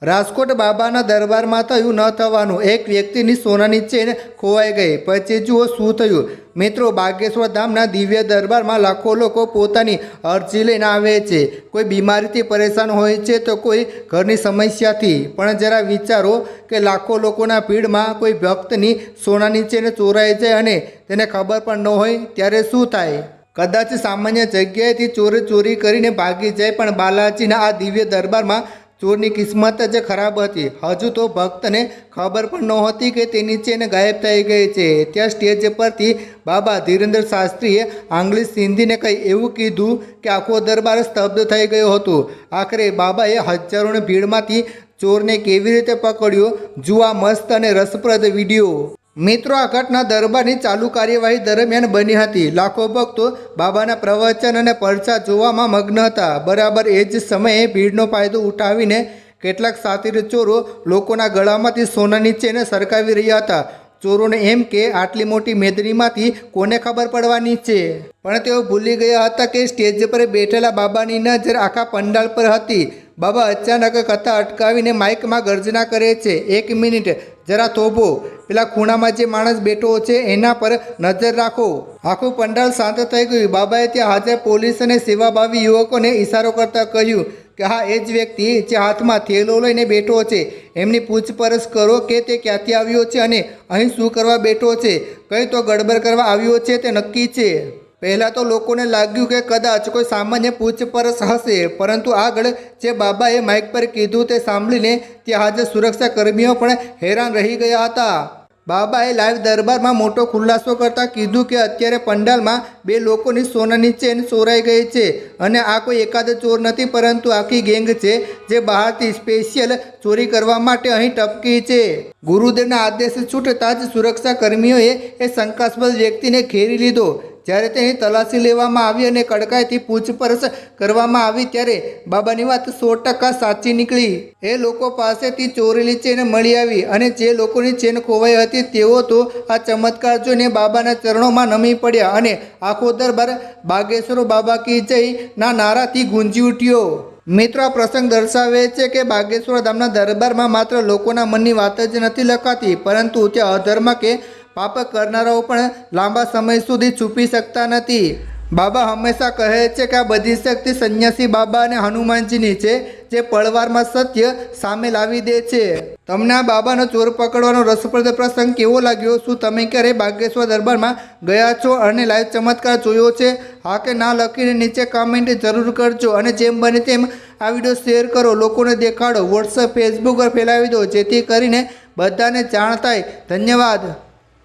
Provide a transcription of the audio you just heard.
રાજકોટ બાબાના દરબારમાં થયું ન થવાનું, એક વ્યક્તિની સોનાની ચેન ખોવાઈ ગઈ, પછી જુઓ શું થયું। મિત્રો, બાગેશ્વર ધામના દિવ્ય દરબારમાં લાખો લોકો પોતાની અરજી લઈને આવે છે। કોઈ બીમારીથી પરેશાન હોય છે તો કોઈ ઘરની સમસ્યાથી, પણ જરા વિચારો કે લાખો લોકોના ભીડમાં કોઈ ભક્તની સોનાની ચેન ચોરાઈ જાય અને તેને ખબર પણ ન હોય ત્યારે શું થાય? કદાચ સામાન્ય જગ્યાએથી ચોરી કરીને ભાગી જાય, પણ બાલાજીના આ દિવ્ય દરબારમાં ચોરની કિસ્મત જ ખરાબ હતી। હજુ તો ભક્તને ખબર પણ નહોતી કે તેની ચેન ગાયબ થઈ ગઈ છે। ત્યાં સ્ટેજ પરથી બાબા ધીરેન્દ્ર શાસ્ત્રીએ આંગળી સિંધીને કંઈ એવું કીધું કે આખો દરબાર સ્તબ્ધ થઈ ગયો હતો। આખરે બાબાએ હજારોની ભીડમાંથી ચોરને કેવી રીતે પકડ્યો, જુઓ આ મસ્ત અને રસપ્રદ વિડીયો। મિત્રો, આ ઘટના દરબારની ચાલુ કાર્યવાહી દરમિયાન બની હતી। લાખો ભક્તો બાબાના પ્રવચન અને પરચા જોવામાં મગ્ન હતા। બરાબર એ જ સમયે ભીડનો ફાયદો ઉઠાવીને કેટલાક શાતિર ચોરો લોકોના ગળામાંથી સોનાની ચેન સરકાવી રહ્યા હતા। ચોરોને એમ કે આટલી મોટી મેદનીમાંથી કોને ખબર પડવાની છે, પણ તેઓ ભૂલી ગયા હતા કે સ્ટેજ પર બેઠેલા બાબાની નજર આખા પંડાલ પર હતી। બાબા અચાનક કથા અટકાવીને માઇકમાં ગર્જના કરે છે, 1 મિનિટ, જરા થોભો, પેલા ખૂણામાં જે માણસ બેઠો છે એના પર નજર રાખો। આખું પંડાલ શાંત થઈ ગયું। બાબાએ ત્યાં હાજર પોલીસ અને સેવાભાવી યુવકોને ઇશારો કરતા કહ્યું કે હા, એ જ વ્યક્તિ જે હાથમાં થેલો લઈને બેઠો છે, એમની પૂછપરછ કરો કે તે ક્યાંથી આવ્યો છે અને અહીં શું કરવા બેઠો છે, કંઈ તો ગડબડ કરવા આવ્યો છે તે નક્કી છે। પહેલાં તો લોકોને લાગ્યું કે કદાચ કોઈ સામાન્ય પૂછપરછ હશે, પરંતુ આગળ જે બાબાએ માઇક પર કીધું તે સાંભળીને ત્યાં હાજર સુરક્ષા કર્મીઓ પણ હેરાન રહી ગયા હતા। બાબાએ લાઈવ દરબારમાં મોટો ખુલાસો કરતાં કીધું કે અત્યારે પંડાલમાં 2 લોકોની સોનાની ચેન ચોરાઈ ગઈ છે અને આ કોઈ એકાદ ચોર નથી, પરંતુ આખી ગેંગ છે જે બહારથી સ્પેશિયલ ચોરી કરવા માટે અહીં ટપકી છે। ગુરુદેવના આદેશ છૂટતા જ સુરક્ષા કર્મીઓએ એ શંકાસ્પદ વ્યક્તિને ઘેરી લીધો। જ્યારે તેની તલાશી લેવામાં આવી અને કડકાઈથી પૂછપરછ કરવામાં આવી ત્યારે બાબાની વાત 100% સાચી નીકળી। એ લોકો પાસેથી ચોરેલી ચેન મળી આવી અને જે લોકોની ચેન ખોવાઈ હતી તેઓ તો આ ચમત્કાર જોઈને બાબાના ચરણોમાં નમી પડ્યા અને આખો દરબાર બાગેશ્વર બાબા કી જય ના નારાથી ગુંજી ઉઠ્યો। મિત્રો, આ પ્રસંગ દર્શાવે છે કે બાગેશ્વર ધામના દરબારમાં માત્ર લોકોના મનની વાત જ નથી લખાતી, પરંતુ ત્યાં અધર્મ કે પાપ કરનારાઓ પણ લાંબા સમય સુધી છુપી શકતા નથી। બાબા હંમેશા કહે છે કે આ બધી શક્તિ સંન્યાસી બાબા અને હનુમાનજીની છે, જે પળવારમાં સત્ય સામે લાવી દે છે। તમને આ બાબાનો ચોર પકડવાનો રસપ્રદ પ્રસંગ કેવો લાગ્યો? શું તમે ક્યારે બાગેશ્વર દરબારમાં ગયા છો અને લાઈવ ચમત્કાર જોયો છે? હા કે ના લખીને નીચે કમેન્ટ જરૂર કરજો અને જેમ બને તેમ આ વિડીયો શેર કરો, લોકોને દેખાડો, વોટ્સઅપ, ફેસબુક પર ફેલાવી દો, જેથી કરીને બધાને જાણ થાય। ધન્યવાદ।